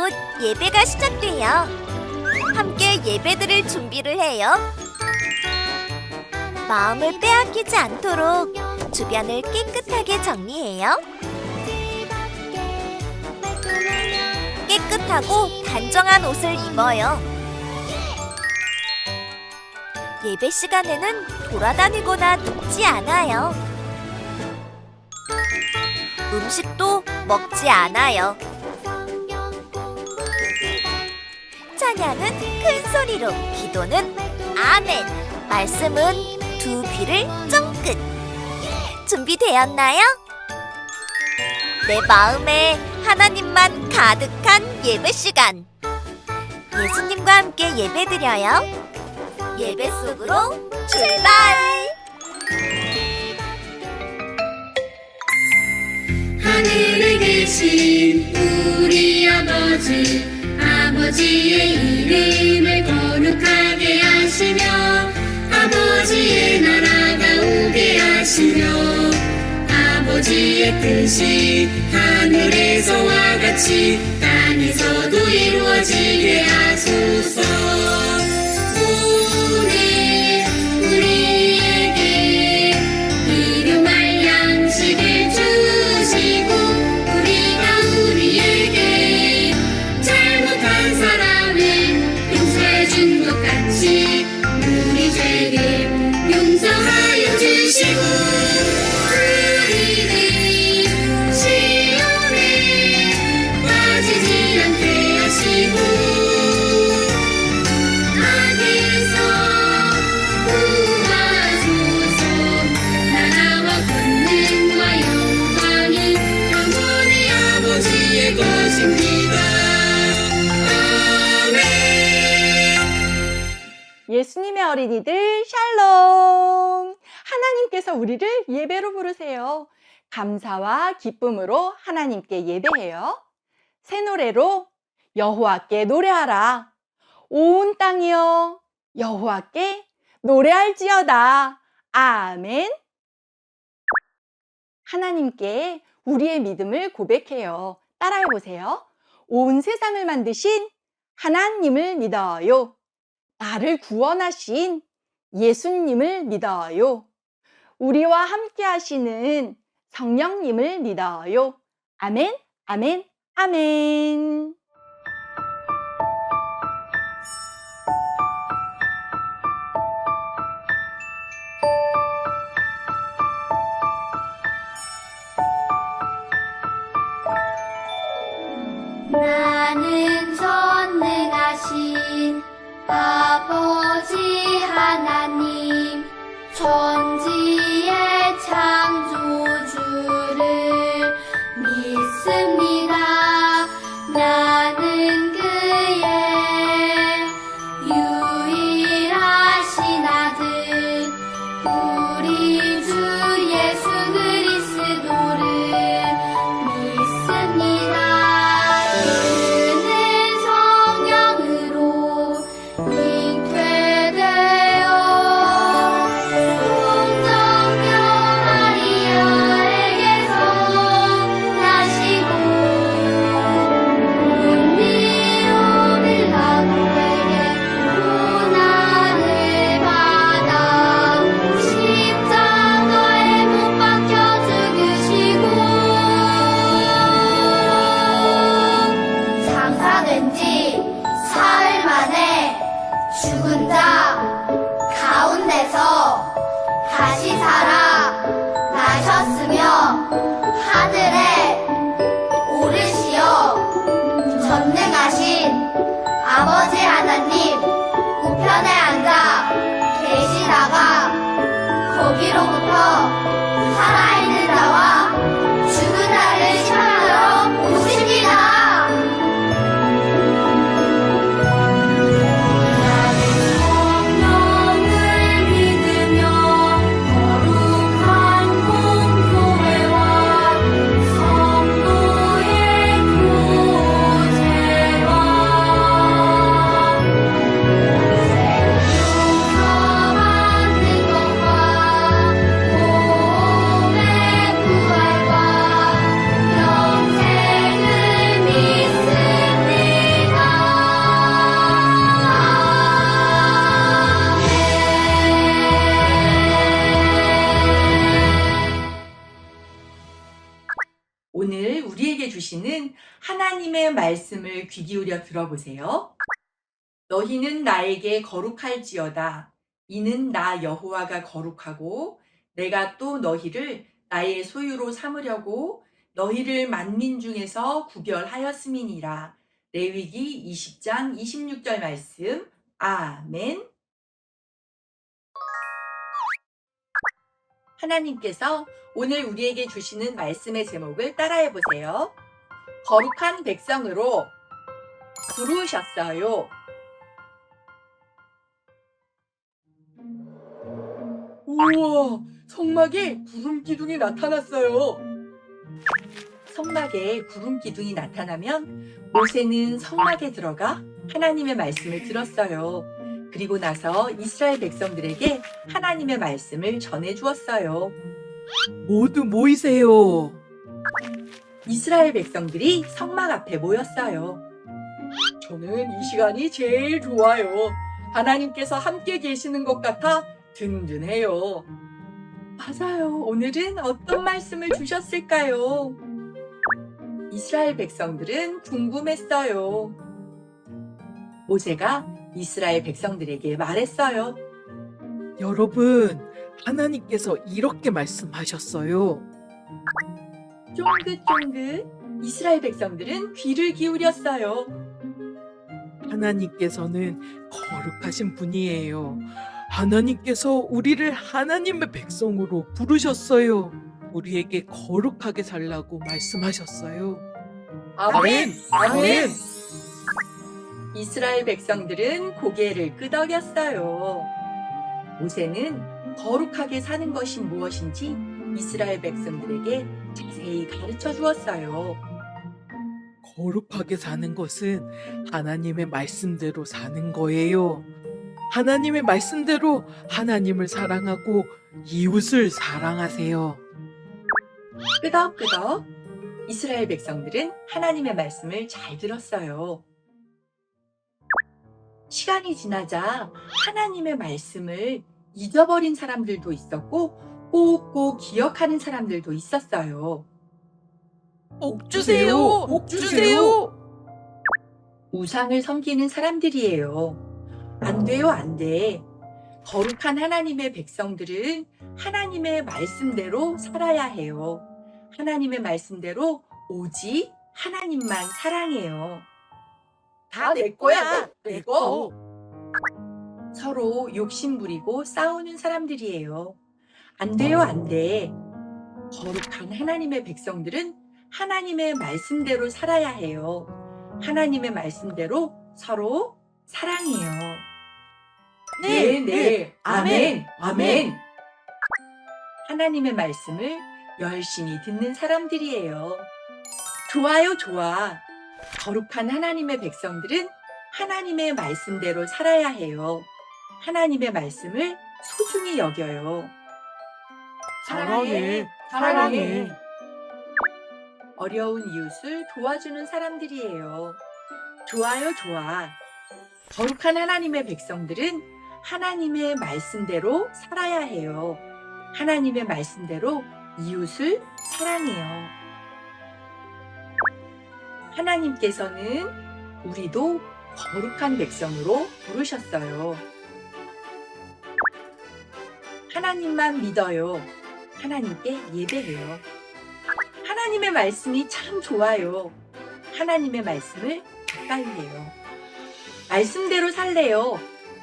곧 예배가 시작돼요. 함께 예배드릴 준비를 해요. 마음을 빼앗기지 않도록 주변을 깨끗하게 정리해요. 깨끗하고 단정한 옷을 입어요. 예배 시간에는 돌아다니거나 눕지 않아요. 음식도 먹지 않아요. 찬양은 큰 소리로, 기도는 아멘, 말씀은 두 귀를 쫑긋. 준비되었나요? 내 마음에 하나님만 가득한 예배 시간. 예수님과 함께 예배드려요. 예배 속으로 출발! 하늘에 계신 우리 아버지의 이름을 거룩하게 하시며 아버지의 나라가 오게 하시며 아버지의 뜻이 하늘에서와 같이 땅에서도 이루어지게 하소서. 오늘 우리에게 일용할 양식을 주시고 우리에게 잘못한 사람을 용서해 준 것 같이 우리 죄를 용서하여 주시고 우리를 시험에 빠지지 않게 하시고 악에서 구하소서. 나라와 권능과 영광이 영원히 아버지의 것입니다. 예수님의 어린이들 샬롬! 하나님께서 우리를 예배로 부르세요. 감사와 기쁨으로 하나님께 예배해요. 새 노래로 여호와께 노래하라. 온 땅이여 여호와께 노래할지어다. 아멘. 하나님께 우리의 믿음을 고백해요. 따라해보세요. 온 세상을 만드신 하나님을 믿어요. 나를 구원하신 예수님을 믿어요. 우리와 함께 하시는 성령님을 믿어요. 아멘, 아멘, 아멘. 나는 전능하신 아버지 하나님 천지의 창조주를 믿습니다. 나는 그의 유일하신 아들 우리 주 예수 그리스도를 믿습니다. 그는 성령으로 잉태되어 오늘 우리에게 주시는 하나님의 말씀을 귀 기울여 들어보세요. 너희는 나에게 거룩할지어다. 이는 나 여호와가 거룩하고 내가 또 너희를 나의 소유로 삼으려고 너희를 만민 중에서 구별하였음이니라. 레위기 20장 26절 말씀. 아멘. 하나님께서 오늘 우리에게 주시는 말씀의 제목을 따라해 보세요. 거룩한 백성으로 부르셨어요. 우와, 성막에 구름 기둥이 나타났어요. 성막에 구름 기둥이 나타나면 모세는 성막에 들어가 하나님의 말씀을 들었어요. 그리고 나서 이스라엘 백성들에게 하나님의 말씀을 전해 주었어요. 모두 모이세요. 이스라엘 백성들이 성막 앞에 모였어요. 저는 이 시간이 제일 좋아요. 하나님께서 함께 계시는 것 같아 든든해요. 맞아요. 오늘은 어떤 말씀을 주셨을까요? 이스라엘 백성들은 궁금했어요. 모세가 이스라엘 백성들에게 말했어요. 여러분, 하나님께서 이렇게 말씀하셨어요. 쫑긋쫑긋 이스라엘 백성들은 귀를 기울였어요. 하나님께서는 거룩하신 분이에요. 하나님께서 우리를 하나님의 백성으로 부르셨어요. 우리에게 거룩하게 살라고 말씀하셨어요. 아멘! 아멘! 아멘! 이스라엘 백성들은 고개를 끄덕였어요. 모세는 거룩하게 사는 것이 무엇인지 이스라엘 백성들에게 자세히 가르쳐 주었어요. 거룩하게 사는 것은 하나님의 말씀대로 사는 거예요. 하나님의 말씀대로 하나님을 사랑하고 이웃을 사랑하세요. 끄덕끄덕 이스라엘 백성들은 하나님의 말씀을 잘 들었어요. 시간이 지나자 하나님의 말씀을 잊어버린 사람들도 있었고 꼭꼭 기억하는 사람들도 있었어요. 복 주세요! 복 주세요! 우상을 섬기는 사람들이에요. 안 돼요, 안 돼. 거룩한 하나님의 백성들은 하나님의 말씀대로 살아야 해요. 하나님의 말씀대로 오직 하나님만 사랑해요. 다 내 거야, 내 거. 서로 욕심 부리고 싸우는 사람들이에요. 안 돼요, 안 돼. 거룩한 하나님의 백성들은 하나님의 말씀대로 살아야 해요. 하나님의 말씀대로 서로 사랑해요. 네. 아멘, 아멘. 하나님의 말씀을 열심히 듣는 사람들이에요. 좋아요, 좋아. 거룩한 하나님의 백성들은 하나님의 말씀대로 살아야 해요. 하나님의 말씀을 소중히 여겨요. 사랑해. 어려운 이웃을 도와주는 사람들이에요. 좋아요, 좋아. 거룩한 하나님의 백성들은 하나님의 말씀대로 살아야 해요. 하나님의 말씀대로 이웃을 사랑해요. 하나님께서는 우리도 거룩한 백성으로 부르셨어요. 하나님만 믿어요. 하나님께 예배해요. 하나님의 말씀이 참 좋아요. 하나님의 말씀을 가까이 해요. 말씀대로 살래요.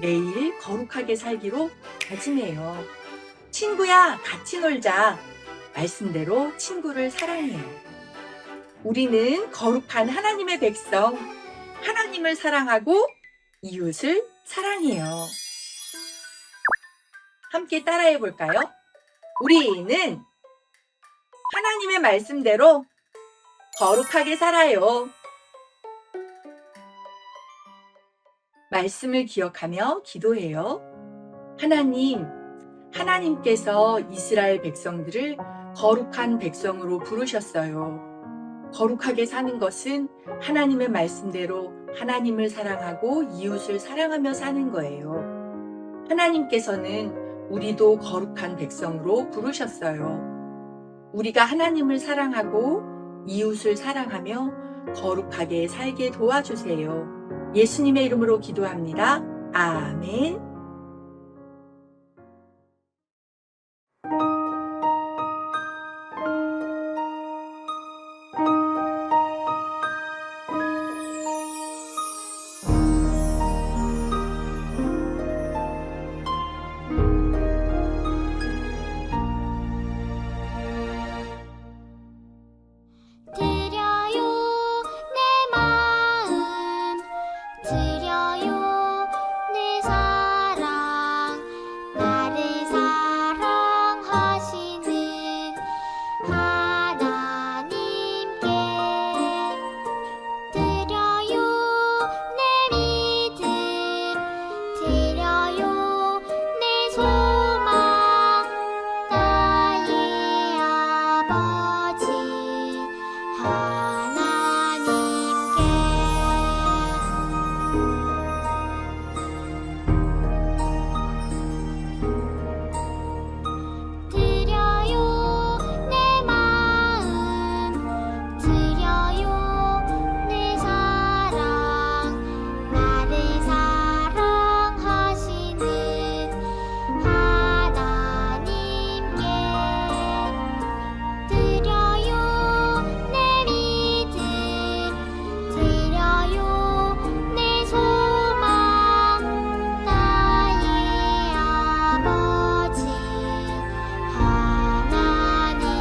매일 거룩하게 살기로 다짐해요. 친구야, 같이 놀자. 말씀대로 친구를 사랑해요. 우리는 거룩한 하나님의 백성, 하나님을 사랑하고 이웃을 사랑해요. 함께 따라해 볼까요? 우리는 하나님의 말씀대로 거룩하게 살아요. 말씀을 기억하며 기도해요. 하나님께서 이스라엘 백성들을 거룩한 백성으로 부르셨어요. 거룩하게 사는 것은 하나님의 말씀대로 하나님을 사랑하고 이웃을 사랑하며 사는 거예요. 하나님께서는 우리도 거룩한 백성으로 부르셨어요. 우리가 하나님을 사랑하고 이웃을 사랑하며 거룩하게 살게 도와주세요. 예수님의 이름으로 기도합니다. 아멘. 드려요 내 마음 드려요 내 사랑 나를 사랑하시는 하나님께 드려요 내 믿음 드려요 내 소망 나의 아버지 드려요 내 마음 드려요 내 사랑 나를 사랑하시는 하나님께 드려요 내 믿음 드려요 내 소망 나의 아버지 하나님께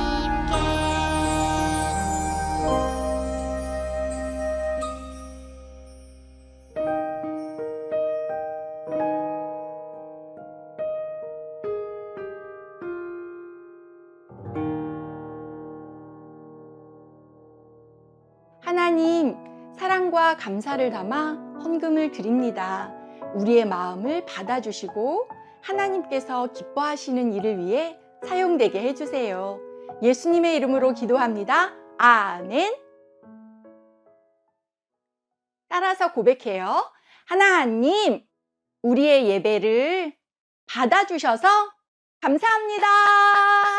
하나님, 사랑과 감사를 담아 헌금을 드립니다. 우리의 마음을 받아주시고 하나님께서 기뻐하시는 일을 위해 사용되게 해주세요. 예수님의 이름으로 기도합니다. 아멘. 따라서 고백해요. 하나님, 우리의 예배를 받아주셔서 감사합니다.